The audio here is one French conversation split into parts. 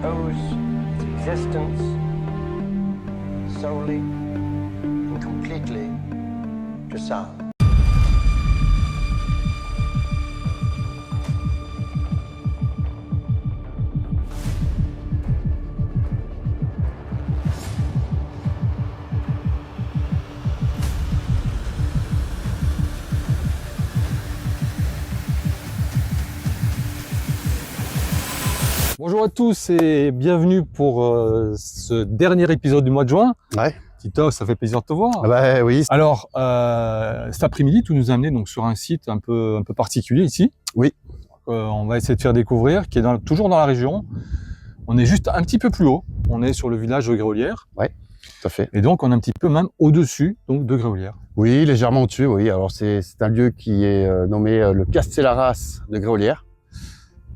owes its existence solely and completely to sound. Bonjour à tous et bienvenue pour ce dernier épisode du mois de juin. Ouais. Tito, ça fait plaisir de te voir. Ah bah oui. Alors, cet après-midi, tu nous as amené donc sur un site un peu particulier ici. Oui. On va essayer de faire découvrir, qui est toujours dans la région. On est juste un petit peu plus haut. On est sur le village de Gréolières. Ouais, tout à fait. Et donc, on est un petit peu même au-dessus donc, de Gréolières. Oui, légèrement au-dessus, oui. Alors, c'est un lieu qui est nommé le Castellaras de Gréolières.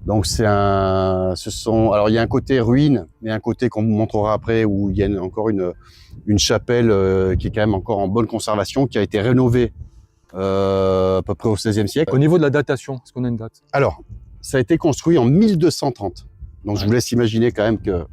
Donc, alors, il y a un côté ruine et un côté qu'on vous montrera après où il y a encore une chapelle qui est quand même encore en bonne conservation, qui a été rénovée à peu près au XVIe siècle. Au niveau de la datation, est-ce qu'on a une date? Alors, ça a été construit en 1230. Donc, je vous laisse imaginer quand même que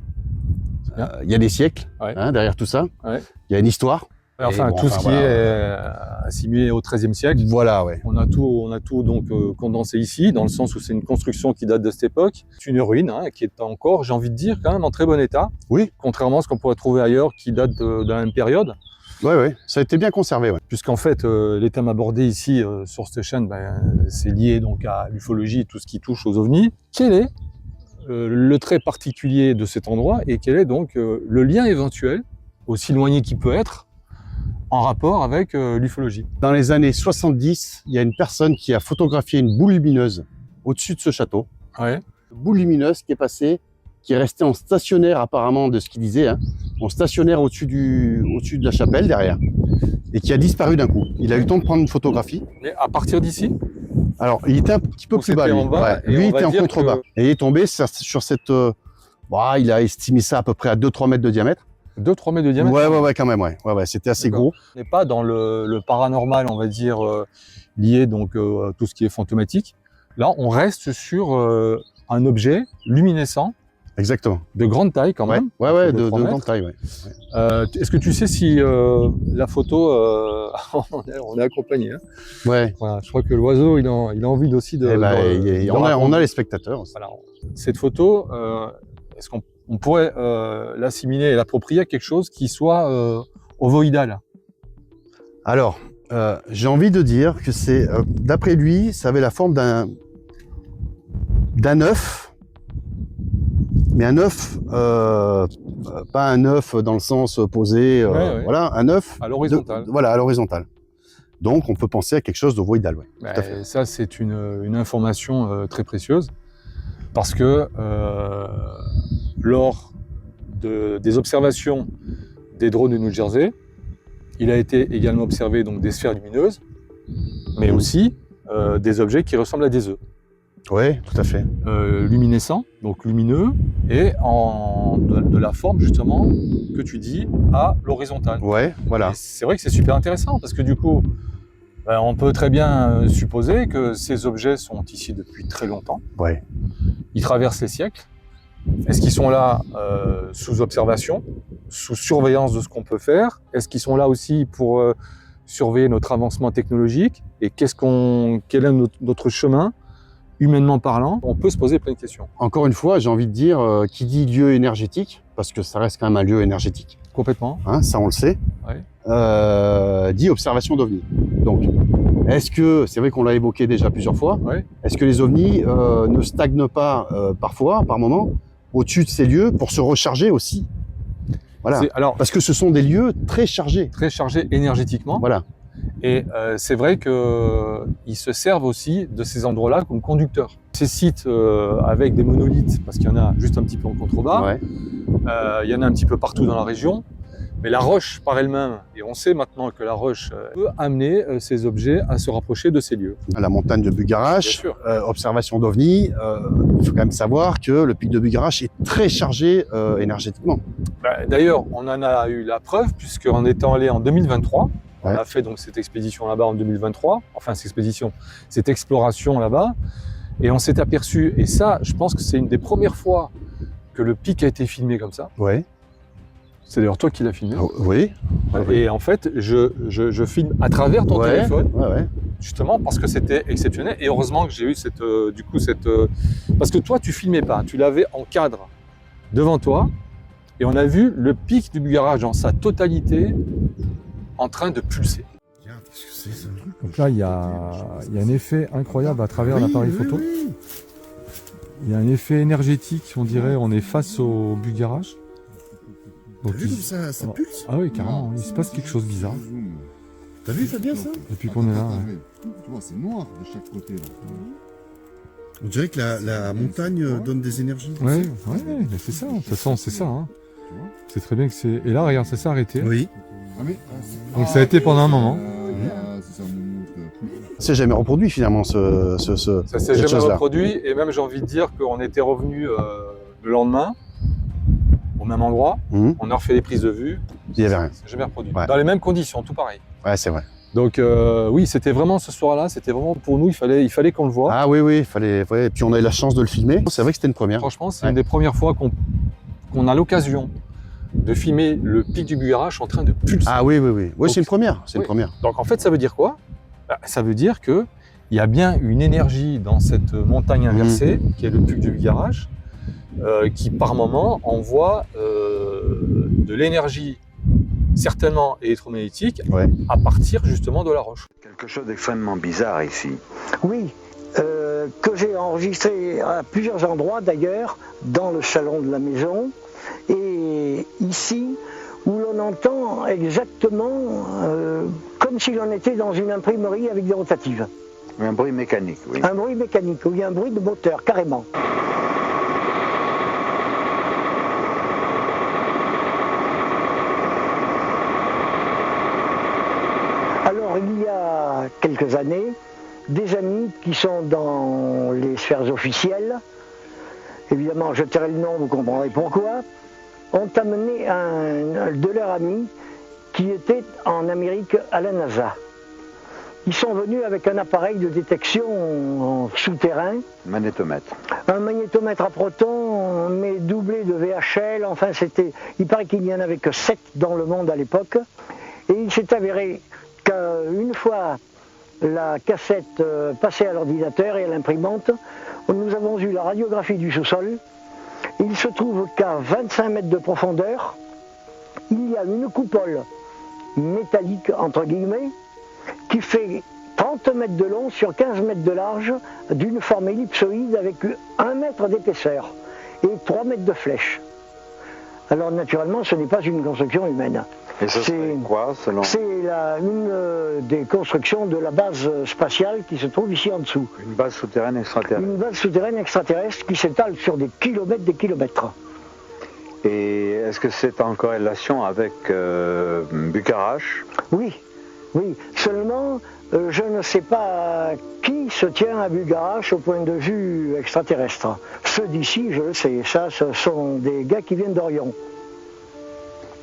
il y a des siècles derrière tout ça. Ouais. Il y a une histoire. Enfin, tout ce qui est assimilé au XIIIe siècle. Voilà, ouais. On a tout donc condensé ici, dans le sens où c'est une construction qui date de cette époque. C'est une ruine qui est encore, j'ai envie de dire, quand même en très bon état. Oui. Contrairement à ce qu'on pourrait trouver ailleurs, qui date de la même période. Oui, ça a été bien conservé. Ouais. Puisqu'en fait, les thèmes abordés ici sur cette chaîne, c'est lié donc à l'ufologie et tout ce qui touche aux ovnis. Quel est le trait particulier de cet endroit et quel est donc le lien éventuel, aussi éloigné qu'il peut être, en rapport avec l'ufologie? Dans les années 70, il y a une personne qui a photographié une boule lumineuse au-dessus de ce château. Ouais. Une boule lumineuse qui est restée en stationnaire apparemment de ce qu'il disait, en stationnaire au-dessus de la chapelle derrière, et qui a disparu d'un coup. Il a eu le temps de prendre une photographie. Mais à partir d'ici? Alors, il était un petit peu plus bas, lui. En bas, lui, il était en contrebas. Et il est tombé sur cette... il a estimé ça à peu près à 2-3 mètres de diamètre. 2-3 mètres de diamètre? Ouais, quand même, ouais. C'était assez gros. On n'est pas dans le paranormal, on va dire, lié donc à tout ce qui est fantomatique. Là, on reste sur un objet luminescent. Exactement. De grande taille quand même. Ouais, de grande taille, ouais. Est-ce que tu sais si la photo, on est accompagné, hein. Ouais. Voilà, je crois que l'oiseau, il a envie aussi de... on a les spectateurs. Voilà. Cette photo, est-ce qu'on pourrait l'assimiler et l'approprier à quelque chose qui soit ovoïdal? Alors, j'ai envie de dire que c'est, d'après lui, ça avait la forme d'un œuf, mais un œuf, pas un œuf dans le sens posé, voilà, un œuf à l'horizontale. Voilà, à l'horizontale. Donc, on peut penser à quelque chose d'ovoïdal, ouais. Tout à fait. Ça, c'est une information très précieuse, parce que lors des observations des drones de New Jersey, il a été également observé donc, des sphères lumineuses, mais aussi des objets qui ressemblent à des œufs. Oui, tout à fait. Luminescents, donc lumineux, et de la forme justement que tu dis à l'horizontale. Ouais, voilà. C'est vrai que c'est super intéressant, parce que du coup, on peut très bien supposer que ces objets sont ici depuis très longtemps. Ouais. Ils traversent les siècles. Est-ce qu'ils sont là sous observation, sous surveillance de ce qu'on peut faire? Est-ce qu'ils sont là aussi pour surveiller notre avancement technologique? Et quel est notre chemin, humainement parlant? On peut se poser plein de questions. Encore une fois, j'ai envie de dire, qui dit lieu énergétique, parce que ça reste quand même un lieu énergétique. Complètement. Ça, on le sait. Ouais. Dit observation d'ovnis. Donc, est-ce que, c'est vrai qu'on l'a évoqué déjà plusieurs fois, est-ce que les ovnis ne stagnent pas parfois, par moment, au-dessus de ces lieux pour se recharger aussi? Voilà. Parce que ce sont des lieux très chargés. Très chargés énergétiquement. Voilà. Et c'est vrai qu'ils se servent aussi de ces endroits-là comme conducteurs. Ces sites avec des monolithes, parce qu'il y en a juste un petit peu en contrebas, il y en a un petit peu partout dans la région, mais la roche par elle-même, et on sait maintenant que la roche peut amener ces objets à se rapprocher de ces lieux. À la montagne de Bugarache, observation d'ovnis, il faut quand même savoir que le pic de Bugarache est très chargé énergétiquement. D'ailleurs, on en a eu la preuve, puisqu'en étant allé en 2023, on a fait donc cette expédition là-bas en 2023, enfin cette exploration là-bas, et on s'est aperçu, et ça, je pense que c'est une des premières fois que le pic a été filmé comme ça. Ouais. C'est d'ailleurs toi qui l'as filmé. Oh, oui. Et en fait, je filme à travers ton téléphone, justement parce que c'était exceptionnel. Et heureusement que j'ai eu cette, parce que toi, tu filmais pas, tu l'avais en cadre devant toi, et on a vu le pic du Bugarach dans sa totalité en train de pulser. Regarde, qu'est-ce que c'est ça? Donc là, il y a un effet incroyable à travers l'appareil photo. Oui. Il y a un effet énergétique, on dirait, on est face au Bugarach. T'as vu comme ça pulse? Ah oui, carrément, il se passe quelque chose de bizarre. T'as vu, Fabien, ça? Depuis qu'on est là. Tu vois, c'est noir de chaque côté là. On dirait que la montagne donne des énergies. Ouais, mais c'est ça, de toute façon, c'est ça. Hein. C'est très bien que c'est. Et là, regarde, ça s'est arrêté. Oui. Donc ça a été pendant un moment. Ça s'est jamais reproduit finalement Ça s'est jamais reproduit, et même j'ai envie de dire qu'on était revenu le lendemain, au même endroit, on a refait les prises de vue. Il n'y avait rien. Ça s'est jamais reproduit. Ouais. Dans les mêmes conditions, tout pareil. Ouais, c'est vrai. Donc oui, c'était vraiment ce soir-là, c'était vraiment pour nous, il fallait qu'on le voit. Ah oui, il fallait. Ouais. Et puis on a eu la chance de le filmer. C'est vrai que c'était une première. Franchement, c'est une des premières fois qu'on a l'occasion de filmer le pic du Bugarach en train de pulser. Ah oui. Oui, c'est une première. C'est une première. Donc en fait, ça veut dire quoi? Ça veut dire qu'il y a bien une énergie dans cette montagne inversée, qui est le pic du Bugarach, qui par moment envoie de l'énergie certainement électromagnétique à partir justement de la roche. Quelque chose d'extrêmement bizarre ici. Oui, que j'ai enregistré à plusieurs endroits d'ailleurs, dans le salon de la maison, et ici, où l'on entend exactement comme si l'on était dans une imprimerie avec des rotatives. Un bruit mécanique, oui. Un bruit mécanique, oui, un bruit de moteur, carrément. Alors, il y a quelques années, des amis qui sont dans les sphères officielles, évidemment, je tairai le nom, vous comprendrez pourquoi, ont amené un de leurs amis qui était en Amérique à la NASA. Ils sont venus avec un appareil de détection souterrain. Magnétomètre. Un magnétomètre à protons, mais doublé de VHL. Enfin, il paraît qu'il n'y en avait que 7 dans le monde à l'époque. Et il s'est avéré qu'une fois la cassette passée à l'ordinateur et à l'imprimante, nous avons eu la radiographie du sous-sol. Il se trouve qu'à 25 mètres de profondeur, il y a une coupole métallique, entre guillemets, qui fait 30 mètres de long sur 15 mètres de large, d'une forme ellipsoïde avec 1 mètre d'épaisseur et 3 mètres de flèche. Alors naturellement, ce n'est pas une construction humaine. Et ce serait quoi, selon... C'est une des constructions de la base spatiale qui se trouve ici en dessous. Une base souterraine extraterrestre. Une base souterraine extraterrestre qui s'étale sur des kilomètres. Et est-ce que c'est en corrélation avec Bugarach? Oui. Seulement, je ne sais pas qui se tient à Bugarach au point de vue extraterrestre. Ceux d'ici, je le sais, ça, ce sont des gars qui viennent d'Orion.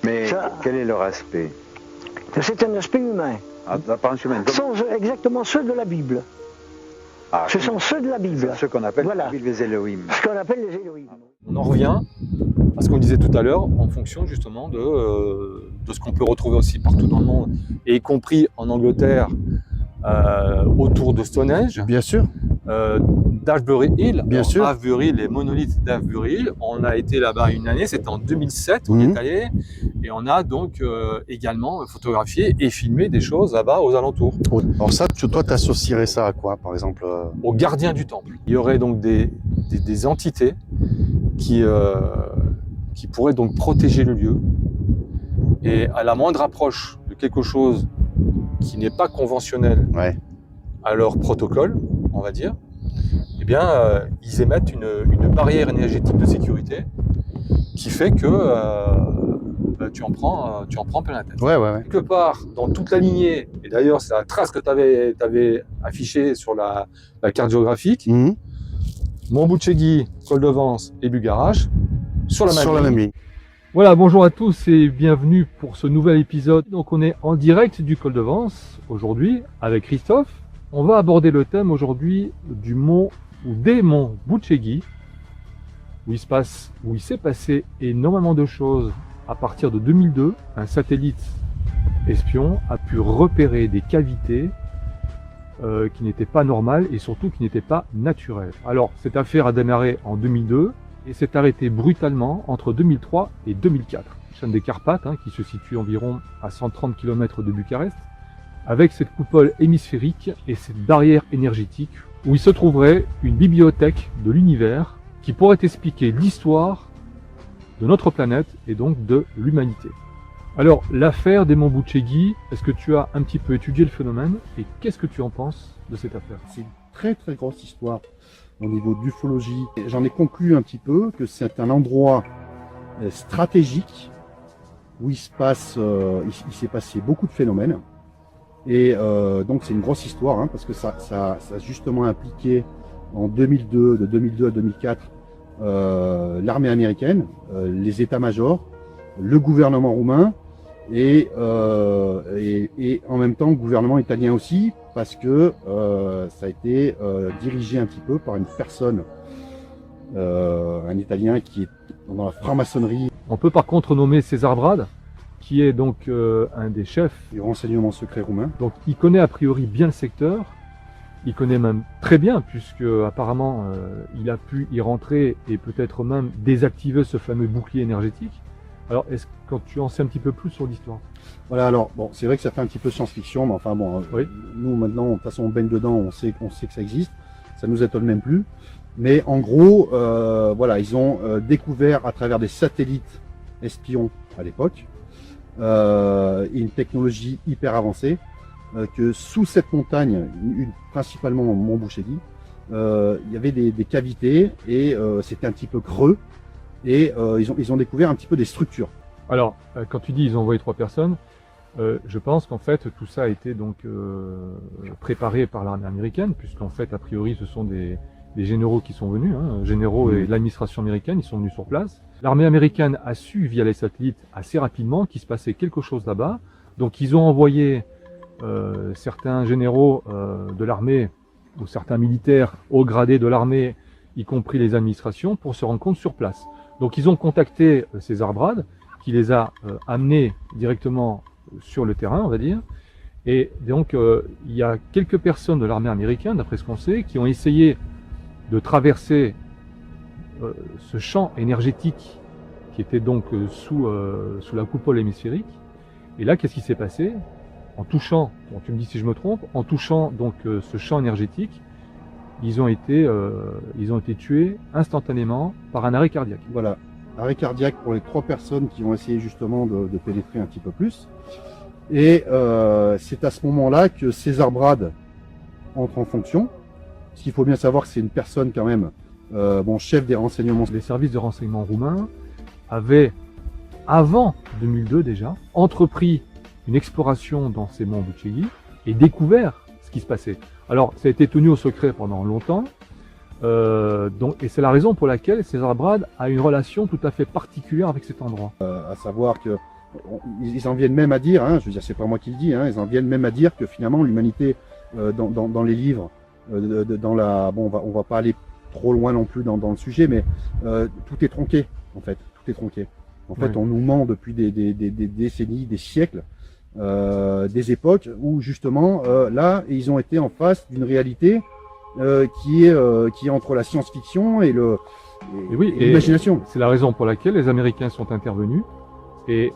Mais quel est leur aspect? C'est un aspect humain. D'apparence humaine. Ce sont exactement ceux de la Bible. Ah, ce sont ceux de la Bible. Ceux qu'on appelle les Elohim. Ce qu'on appelle les Elohim. On en revient à ce qu'on disait tout à l'heure, en fonction justement de ce qu'on peut retrouver aussi partout dans le monde, et y compris en Angleterre, autour de Stonehenge. Bien sûr. D'Ashbury Hill. Bien sûr. Avebury, les monolithes d'Avebury Hill. On a été là-bas une année, c'était en 2007, on y est allé, et on a donc également photographié et filmé des choses là-bas aux alentours. Alors ça, toi, t'associerais ça à quoi, par exemple? Aux gardiens du temple. Il y aurait donc des entités qui pourraient donc protéger le lieu, et à la moindre approche de quelque chose qui n'est pas conventionnel à leur protocole, on va dire, eh bien, ils émettent une barrière énergétique de sécurité qui fait que tu en prends plein la tête. Quelque part, dans toute la lignée, et d'ailleurs c'est la trace que tu avais affichée sur la carte géographique, Montbouchegui, Col de Vence et Bugarach, sur la même ligne. Voilà, bonjour à tous et bienvenue pour ce nouvel épisode. Donc on est en direct du Col de Vence aujourd'hui avec Christophe. On va aborder le thème aujourd'hui du mont ou des monts Bouchegui. où il s'est passé énormément de choses. À partir de 2002, un satellite espion a pu repérer des cavités qui n'étaient pas normales et surtout qui n'étaient pas naturelles. Alors, cette affaire a démarré en 2002 et s'est arrêtée brutalement entre 2003 et 2004. Chaîne des Carpates, qui se situe environ à 130 km de Bucarest, avec cette coupole hémisphérique et cette barrière énergétique où il se trouverait une bibliothèque de l'univers qui pourrait expliquer l'histoire de notre planète et donc de l'humanité. Alors, l'affaire des monts Bucegui, est-ce que tu as un petit peu étudié le phénomène et qu'est-ce que tu en penses de cette affaire? C'est une très très grosse histoire au niveau d'ufologie. J'en ai conclu un petit peu que c'est un endroit stratégique où il s'est passé beaucoup de phénomènes. Et donc c'est une grosse histoire parce que ça a justement impliqué en 2002, de 2002 à 2004, l'armée américaine, les états-majors, le gouvernement roumain et en même temps le gouvernement italien aussi, parce que ça a été dirigé un petit peu par une personne, un Italien qui est dans la franc-maçonnerie. On peut par contre nommer César Brad, qui est donc un des chefs du renseignement secret roumain. Donc il connaît a priori bien le secteur, il connaît même très bien, puisque apparemment il a pu y rentrer et peut-être même désactiver ce fameux bouclier énergétique. Alors, est-ce que tu en sais un petit peu plus sur l'histoire? Voilà, alors, bon, c'est vrai que ça fait un petit peu science-fiction, mais enfin bon, oui. Nous maintenant, de toute façon, on baigne dedans, on sait que ça existe, ça nous étonne même plus. Mais en gros, voilà, ils ont découvert à travers des satellites espions à l'époque, une technologie hyper avancée, que sous cette montagne, principalement au Mont Bucegui, il y avait des cavités et c'était un petit peu creux. Et ils ont découvert un petit peu des structures. Alors, quand tu dis ils ont envoyé 3 personnes, je pense qu'en fait tout ça a été donc préparé par l'armée américaine, puisqu'en fait a priori ce sont des généraux qui sont venus, généraux et l'administration américaine, ils sont venus sur place. L'armée américaine a su via les satellites assez rapidement qu'il se passait quelque chose là-bas, donc ils ont envoyé certains généraux de l'armée ou certains militaires haut gradés de l'armée, y compris les administrations, pour se rendre compte sur place. Donc ils ont contacté César Brad, qui les a amenés directement sur le terrain, on va dire. Et donc il y a quelques personnes de l'armée américaine, d'après ce qu'on sait, qui ont essayé de traverser ce champ énergétique qui était donc sous la coupole hémisphérique. Et là, qu'est-ce qui s'est passé? En touchant, bon, tu me dis si je me trompe, en touchant donc ce champ énergétique, ils ont été tués instantanément par un arrêt cardiaque. Voilà, arrêt cardiaque pour les 3 personnes qui ont essayé justement de pénétrer un petit peu plus. Et c'est à ce moment-là que César Brad entre en fonction. Parce qu'il faut bien savoir que c'est une personne quand même, chef des renseignements. Les services de renseignement roumains avaient, avant 2002 déjà, entrepris une exploration dans ces monts Bucegui et découvert ce qui se passait. Alors, ça a été tenu au secret pendant longtemps, et c'est la raison pour laquelle César Brad a une relation tout à fait particulière avec cet endroit. À savoir que ils en viennent même à dire, je veux dire, c'est pas moi qui le dis, ils en viennent même à dire que finalement l'humanité, dans les livres, on va pas aller trop loin non plus dans le sujet, mais tout est tronqué en fait, tout est tronqué. En fait, on nous ment depuis des décennies, des siècles. Des époques où justement là ils ont été en face d'une réalité qui est entre la science-fiction et l'imagination. C'est la raison pour laquelle les Américains sont intervenus et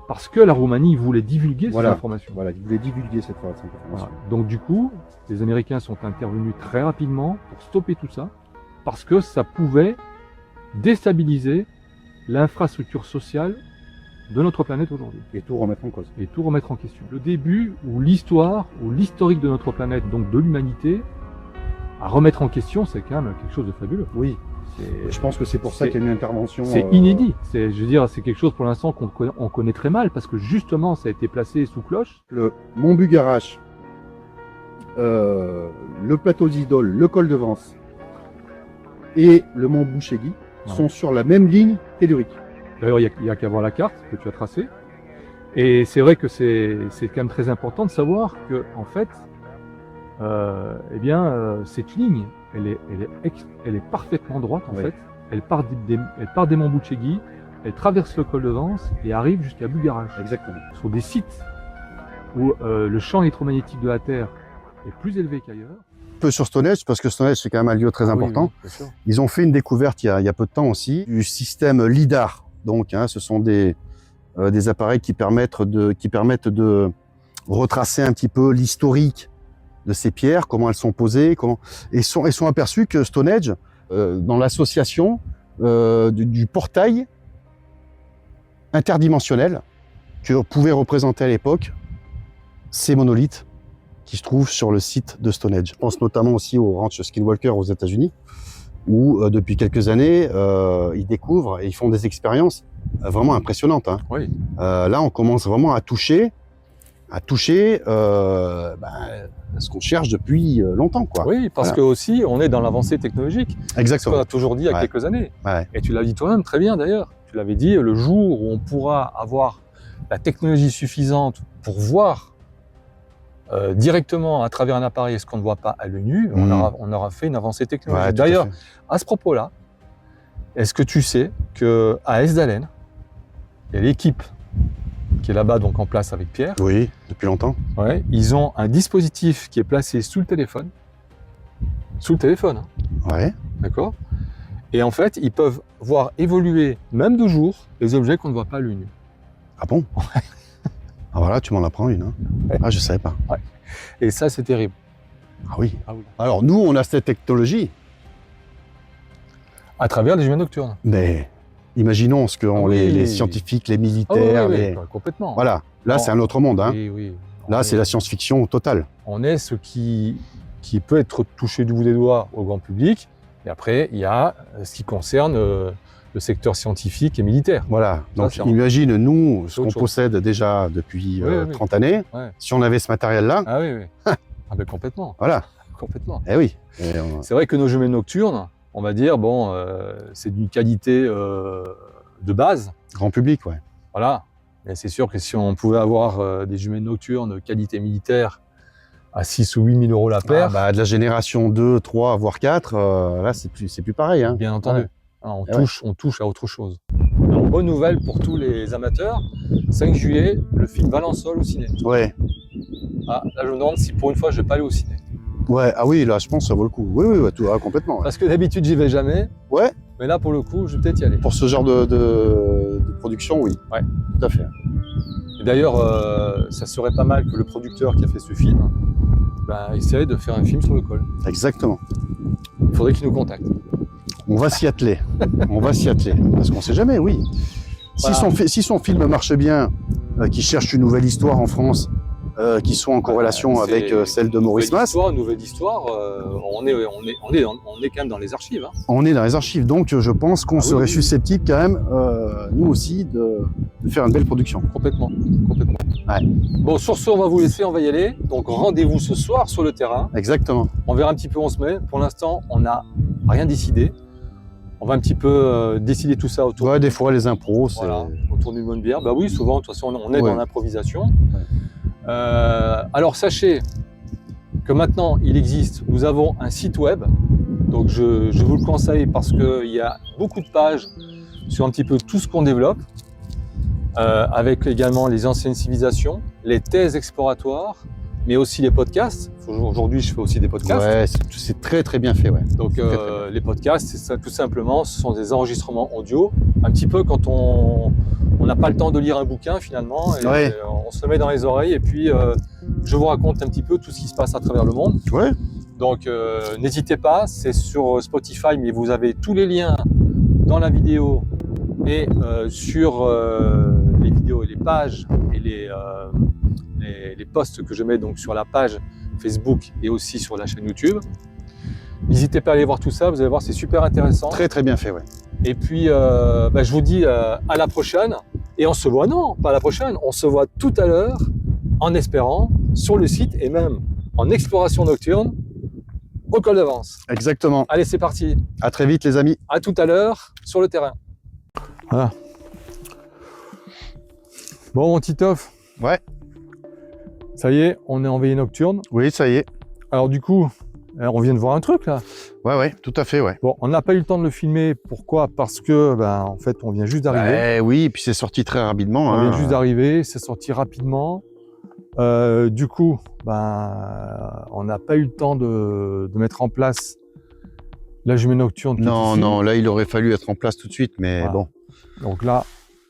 parce que la Roumanie voulait divulguer cette information. Voilà, ils voulaient divulguer cette information. Voilà. Donc du coup, les Américains sont intervenus très rapidement pour stopper tout ça parce que ça pouvait déstabiliser l'infrastructure sociale de notre planète aujourd'hui. Et tout remettre en cause. Et tout remettre en question. Le début ou l'histoire ou l'historique de notre planète, donc de l'humanité, à remettre en question, c'est quand même quelque chose de fabuleux. Oui. Je pense que c'est pour ça qu'il y a une intervention. C'est inédit. Je veux dire, c'est quelque chose pour l'instant qu'on connaît très mal parce que justement, ça a été placé sous cloche. Le mont Bugarache, le plateau d'Idol, le col de Vence et le mont Bucegui sont sur la même ligne tellurique. D'ailleurs, il n'y a qu'à voir la carte que tu as tracée. Et c'est vrai que c'est quand même très important de savoir que, en fait, cette ligne, elle est parfaitement droite, en fait. elle part des monts Bouchegui, elle traverse le col de Vence et arrive jusqu'à Bugarach. Exactement. Sur des sites où le champ électromagnétique de la Terre est plus élevé qu'ailleurs. Un peu sur Stonehenge, parce que Stonehenge, c'est quand même un lieu très important. Oui, bien sûr. Ils ont fait une découverte il y a peu de temps aussi, du système LIDAR. Donc, ce sont des appareils qui permettent de retracer un petit peu l'historique de ces pierres, comment elles sont posées, et sont aperçus que Stonehenge, dans l'association du portail interdimensionnel que pouvaient représenter à l'époque ces monolithes qui se trouvent sur le site de Stonehenge. Je pense notamment aussi au ranch Skinwalker aux États-Unis, où depuis quelques années, ils découvrent et ils font des expériences vraiment impressionnantes. Hein. Oui. Là, on commence vraiment à toucher ce qu'on cherche depuis longtemps, quoi. Oui, parce Voilà. que aussi, on est dans l'avancée technologique. Ce qu'on Exactement. a toujours dit il y a Ouais. quelques années. Ouais. Et tu l'as dit toi-même très bien d'ailleurs. Tu l'avais dit, le jour où on pourra avoir la technologie suffisante pour voir directement à travers un appareil ce qu'on ne voit pas à l'œil nu, on aura fait une avancée technologique. Ouais, tout à D'ailleurs, fait. à ce propos-là, est-ce que tu sais qu'à Esdalen, il y a l'équipe qui est là-bas, donc en place avec Pierre, Oui, depuis longtemps. ouais, ils ont un dispositif qui est placé sous le téléphone. Sous le téléphone, hein, Ouais. d'accord? Et en fait, ils peuvent voir évoluer, même de jour, les objets qu'on ne voit pas à l'œil nu. Ah bon? Ah voilà, tu m'en apprends une. Hein. Ouais. Ah, je savais pas. Et ça, c'est terrible. Ah oui. Ah oui. Alors nous, on a cette technologie, À travers les jumelles nocturnes. mais imaginons ce que ont oui. les scientifiques, les Ah oui, militaires, oui, les... oui, complètement. Voilà. Là, Non. c'est un autre monde. Hein. Oui, oui. Là, On c'est est- la science-fiction totale. On est ce qui peut être touché du bout des doigts au grand public. Et après, il y a ce qui concerne le secteur scientifique et militaire. Voilà. Donc, c'est imagine, nous, ce autre qu'on chose. possède déjà depuis Oui, oui. 30 années, Ouais. si on avait ce matériel-là, Ah oui, oui. Ah ben complètement, voilà. complètement. Eh oui. Et on- C'est vrai que nos jumelles nocturnes, on va dire, bon, c'est d'une qualité de base. Grand public, ouais. Voilà. Mais c'est sûr que si on pouvait avoir des jumelles nocturnes qualité militaire à 6 ou 8 000 € la paire, Ah, bah, de la génération 2, 3, voire 4, là, c'est plus pareil. Hein. bien entendu, Ouais. hein, Eh on touche à autre chose. Alors, bonne nouvelle pour tous les amateurs, 5 juillet, le film Valençol au ciné. Ouais. Ah, là, je me demande si pour une fois, je vais pas aller au ciné. Ouais. Ah oui, là, je pense que ça vaut le coup. Oui, oui, ouais, tout, complètement. Ouais. Parce que d'habitude, j'y vais jamais. Ouais. Mais là, pour le coup, je vais peut-être y aller. Pour ce genre de production, oui. Ouais. Tout à fait. Et d'ailleurs, ça serait pas mal que le producteur qui a fait ce film essaye de faire un film sur le col. Exactement. Il faudrait qu'il nous contacte. On va s'y atteler. On va s'y atteler. Parce qu'on sait jamais, oui. Voilà. Si son film marche bien, qu'il cherche une nouvelle histoire en France, qui soit en corrélation c'est avec celle de Maurice Mas, Nouvelle histoire, on est quand même dans les archives. Hein. on est dans les archives. Donc, je pense qu'on Ah oui, serait oui. susceptible quand même, nous aussi, de faire une belle production. Complètement. Ouais. Bon, sur ce, on va vous laisser, on va y aller. Donc, rendez-vous ce soir sur le terrain. Exactement. On verra un petit peu où on se met. Pour l'instant, on n'a rien décidé. On va un petit peu décider tout ça autour. Ouais, des fois, les impros, c'est... Voilà, autour d'une bonne bière. Bah oui, souvent, de toute façon, on est Ouais. dans l'improvisation. Alors, sachez que maintenant, il existe, nous avons un site web. Donc, je vous le conseille parce qu'il y a beaucoup de pages sur un petit peu tout ce qu'on développe, avec également les anciennes civilisations, les thèses exploratoires, mais aussi les podcasts. Aujourd'hui, je fais aussi des podcasts. Ouais, c'est très très bien fait, ouais. Donc Très, très bien. les podcasts, c'est ça, tout simplement, ce sont des enregistrements audio, un petit peu quand on n'a pas le temps de lire un bouquin finalement, et Ouais. on se le met dans les oreilles et puis je vous raconte un petit peu tout ce qui se passe à travers le monde. Ouais. Donc n'hésitez pas, c'est sur Spotify, mais vous avez tous les liens dans la vidéo et sur les vidéos et les pages et les posts que je mets donc sur la page Facebook et aussi sur la chaîne YouTube. N'hésitez pas à aller voir tout ça, vous allez voir, c'est super intéressant. Très très bien fait, ouais. Et puis, je vous dis à la prochaine. Et on se voit, non, pas à la prochaine, on se voit tout à l'heure, en espérant, sur le site et même en exploration nocturne au col de Vence. Exactement. Allez, c'est parti. À très vite, les amis. À tout à l'heure sur le terrain. Voilà. Bon, mon Titoff. Ouais. Ça y est, on est en veillée nocturne. Oui, ça y est. Alors du coup, on vient de voir un truc là. Ouais, tout à fait, ouais. Bon, on n'a pas eu le temps de le filmer. Pourquoi? Parce que, en fait, on vient juste d'arriver. Oui, et puis c'est sorti très rapidement. On hein. vient juste d'arriver, c'est sorti rapidement. Du coup, on n'a pas eu le temps de mettre en place la jumée nocturne qui est ici. Non, là, il aurait fallu être en place tout de suite, mais Voilà. bon. Donc là,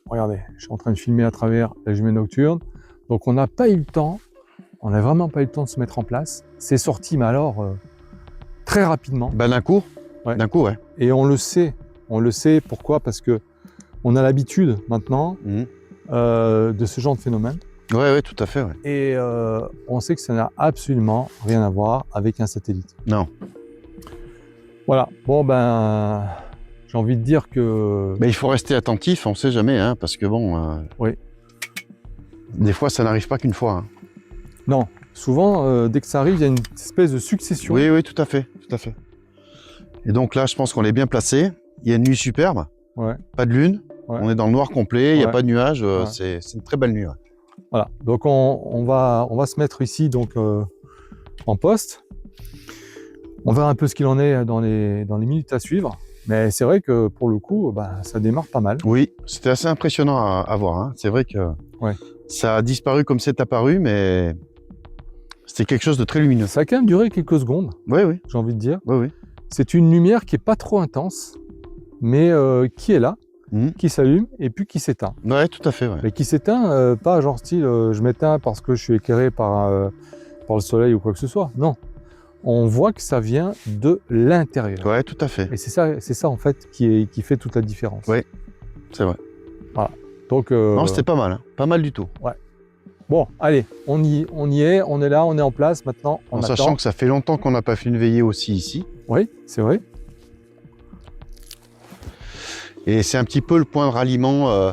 regardez, je suis en train de filmer à travers la jumée nocturne. Donc on n'a pas eu le temps, on n'a vraiment pas eu le temps de se mettre en place. C'est sorti, mais alors, très rapidement. D'un coup Ouais. D'un coup, ouais. Et on le sait. Pourquoi? Parce que on a l'habitude maintenant Mhm. de ce genre de phénomène. Ouais, tout à fait, ouais. Et on sait que ça n'a absolument rien à voir avec un satellite. Non. Voilà. Bon, j'ai envie de dire que... Mais il faut rester attentif, on sait jamais, hein, parce que bon... Oui. Des fois, ça n'arrive pas qu'une fois. Hein. Non. Souvent, dès que ça arrive, il y a une espèce de succession. Oui, tout à fait. Et donc là, je pense qu'on est bien placé. Il y a une nuit superbe, Ouais. pas de lune. Ouais. On est dans le noir complet, il n'y a Ouais. pas de nuages. Ouais. C'est une très belle nuit. Ouais. Voilà. Donc on va se mettre ici donc en poste. On verra un peu ce qu'il en est dans les minutes à suivre. Mais c'est vrai que pour le coup, ça démarre pas mal. Oui, c'était assez impressionnant à voir. Hein. C'est vrai que Ouais. ça a disparu comme c'est apparu, mais c'était quelque chose de très lumineux. Ça a quand même duré quelques secondes, Oui. j'ai envie de dire. Oui. C'est une lumière qui est pas trop intense, mais qui est là, qui s'allume et puis qui s'éteint. Ouais, tout à fait. Ouais. Mais qui s'éteint, pas genre style je m'éteins parce que je suis éclairé par le soleil ou quoi que ce soit. Non. On voit que ça vient de l'intérieur. Ouais, tout à fait. Et c'est ça en fait qui fait toute la différence. Ouais. C'est vrai. Voilà. Donc, Non, c'était pas mal. Hein. Pas mal du tout. bon, allez, on y est, on est là, on est en place maintenant. On En attend. sachant que ça fait longtemps qu'on n'a pas fait une veillée aussi ici. Oui, c'est vrai. Et c'est un petit peu le point de ralliement,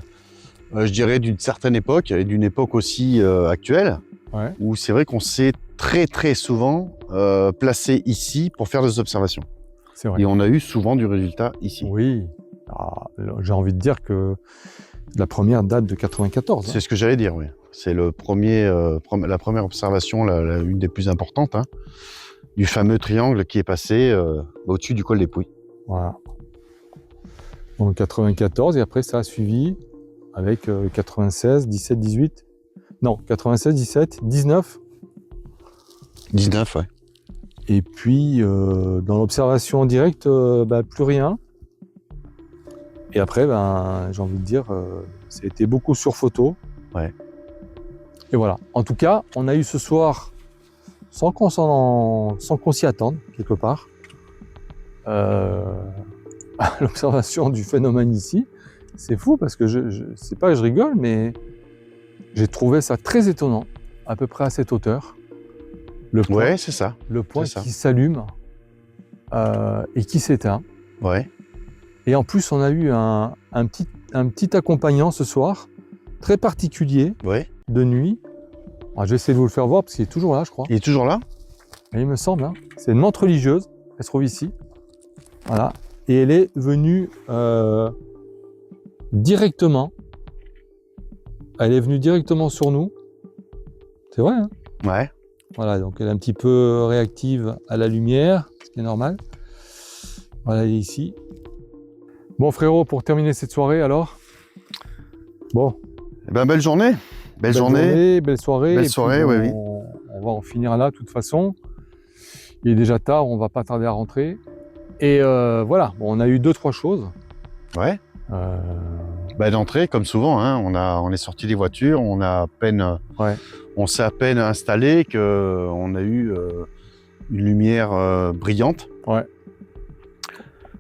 je dirais, d'une certaine époque et d'une époque aussi actuelle, Ouais. où c'est vrai qu'on s'est très souvent placé ici pour faire des observations. C'est vrai. Et on a eu souvent du résultat ici. Oui. J'ai envie de dire que la première date de 94. C'est ce que j'allais dire, oui. C'est la première observation, une des plus importantes, hein, du fameux triangle qui est passé au-dessus du col des Pouilles. Voilà. Donc 94, et après ça a suivi avec 96, 17, 18. Non, 96, 17, 19. 19, ouais. Et puis dans l'observation en direct, plus rien. Et après, j'ai envie de dire, ça a été beaucoup sur photo. Ouais. Et voilà. En tout cas, on a eu ce soir, sans qu'on s'y attende, quelque part, l'observation du phénomène ici. C'est fou parce que c'est pas que je rigole, mais j'ai trouvé ça très étonnant, à peu près à cette hauteur. Le point, Ouais, c'est ça. le point c'est ça. qui s'allume et qui s'éteint. Ouais. Et en plus, on a eu un petit accompagnant ce soir, très particulier, Ouais. de nuit. Alors, je vais essayer de vous le faire voir parce qu'il est toujours là, je crois. Il est toujours là? Et il me semble, hein. C'est une menthe religieuse, elle se trouve ici. Voilà. Et elle est venue directement. Elle est venue directement sur nous. C'est vrai, hein? Ouais. Voilà, donc elle est un petit peu réactive à la lumière, ce qui est normal. Voilà, elle est ici. Bon frérot, pour terminer cette soirée alors. Bon. Eh ben, belle journée. Belle journée. Belle soirée. Belle Et puis, soirée, oui. On va en finir là, de toute façon. Il est déjà tard, on va pas tarder à rentrer. Et voilà, bon, on a eu 2-3 choses. Ouais. D'entrée, comme souvent, hein, on est sorti des voitures, on s'est à peine installé qu'on a eu une lumière brillante. Ouais.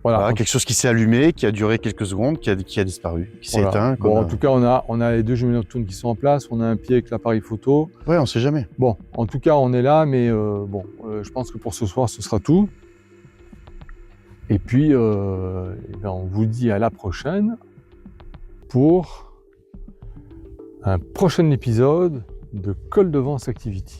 Voilà. Quelque chose qui s'est allumé, qui a duré quelques secondes, qui a disparu, qui s'est éteint. Bon, en tout cas, on a les 2 jumelles nocturnes qui sont en place, on a un pied avec l'appareil photo. Ouais, on sait jamais. Bon, en tout cas, on est là, mais je pense que pour ce soir, ce sera tout. Et puis, on vous dit à la prochaine pour un prochain épisode de Col de Vence Activity.